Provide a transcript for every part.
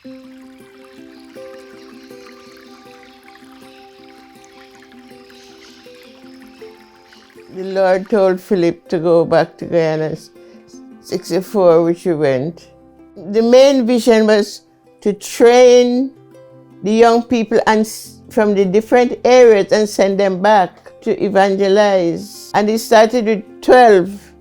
The Lord told Philip to go back to Guyana, 64, which he went. The main vision was to train the young people and from the different areas and send them back to evangelize. And he started with 12,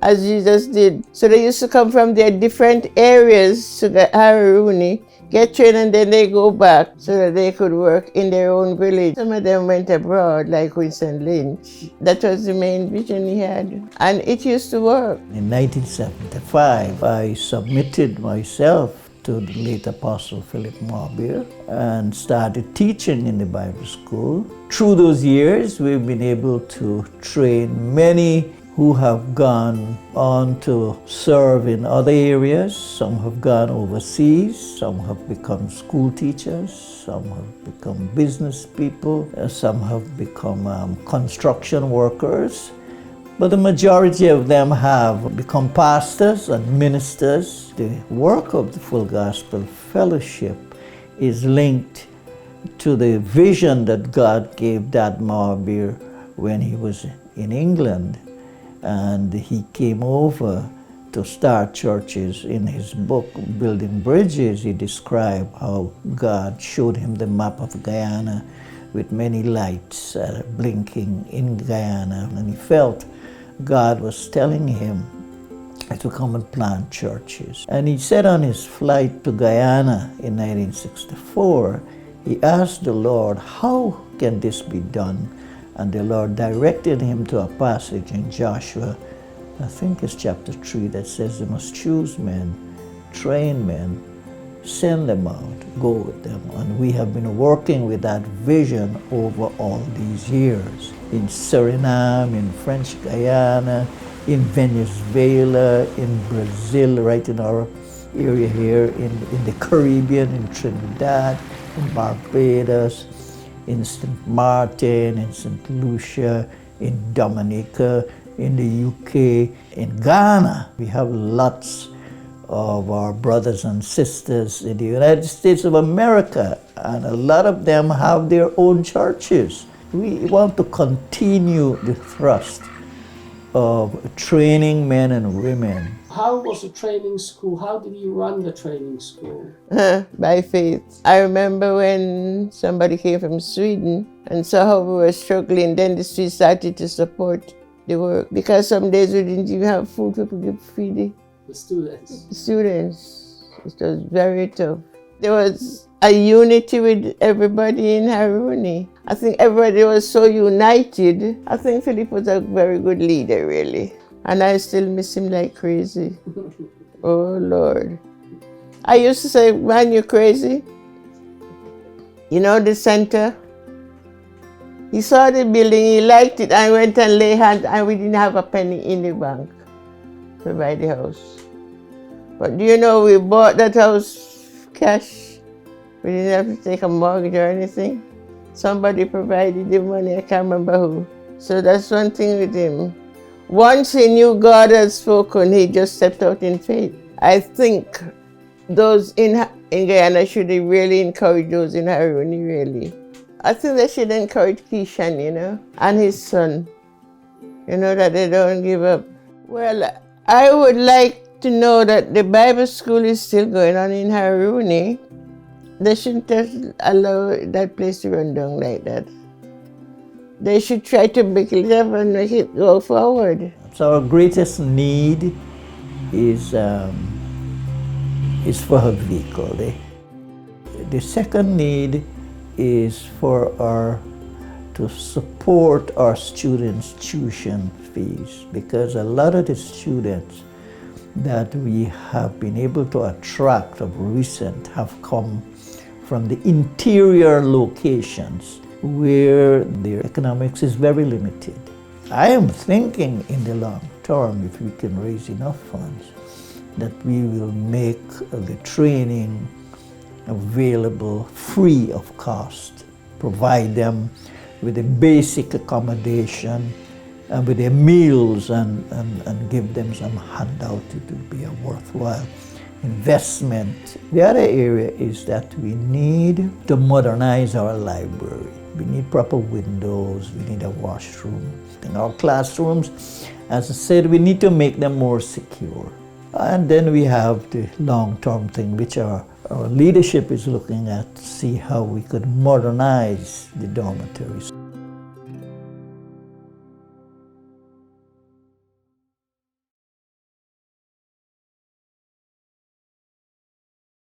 as Jesus did. So they used to come from their different areas to the Hauraruni, get trained, and then they go back so that they could work in their own village. Some of them went abroad, like Winston Lynch. That was the main vision he had, and it used to work. In 1975, I submitted myself to the late Apostle Philip Mohabir and started teaching in the Bible school. Through those years, we've been able to train many who have gone on to serve in other areas. Some have gone overseas, some have become school teachers, some have become business people, some have become construction workers. But the majority of them have become pastors and ministers. The work of the Full Gospel Fellowship is linked to the vision that God gave Dad Mohabir when he was in England. And he came over to start churches. In his book, Building Bridges, he described how God showed him the map of Guyana with many lights blinking in Guyana. And he felt God was telling him to come and plant churches. And he said on his flight to Guyana in 1964, he asked the Lord, how can this be done? And the Lord directed him to a passage in Joshua, I think it's chapter 3, that says they must choose men, train men, send them out, go with them. And we have been working with that vision over all these years. In Suriname, in French Guyana, in Venezuela, in Brazil, right in our area here, in the Caribbean, in Trinidad, in Barbados, in St. Martin, in St. Lucia, in Dominica, in the UK, in Ghana. We have lots of our brothers and sisters in the United States of America, and a lot of them have their own churches. We want to continue the thrust of training men and women. How was the training school? How did you run the training school? By faith. I remember when somebody came from Sweden and saw how we were struggling, then the Swedes started to support the work. Because some days we didn't even have food, we could feed The students. the students. It was very tough. There was a unity with everybody in Hauraruni. I think everybody was so united. I think Philip was a very good leader, really. And I still miss him like crazy. Oh, Lord. I used to say, man, you're crazy. You know the center? He saw the building, he liked it, and went and lay hands, and we didn't have a penny in the bank to buy the house. But do you know, we bought that house cash. We didn't have to take a mortgage or anything. Somebody provided the money, I can't remember who. So that's one thing with him. Once he knew God had spoken, he just stepped out in faith. I think those in Guyana should really encourage those in Hauraruni, really. I think they should encourage Kishan, you know, and his son, you know, that they don't give up. Well, I would like to know that the Bible school is still going on in Hauraruni. They shouldn't just allow that place to run down like that. They should try to make it up and make it go forward. So our greatest need is for a vehicle. The second need is to support our students' tuition fees, because a lot of the students that we have been able to attract of recent have come from the interior locations where their economics is very limited. I am thinking in the long term, if we can raise enough funds, that we will make the training available free of cost, provide them with a basic accommodation and with their meals and give them some handout. It will be a worthwhile investment. The other area is that we need to modernize our library. We need proper windows, we need a washroom. In our classrooms, as I said, we need to make them more secure. And then we have the long-term thing, which our leadership is looking at, to see how we could modernize the dormitories.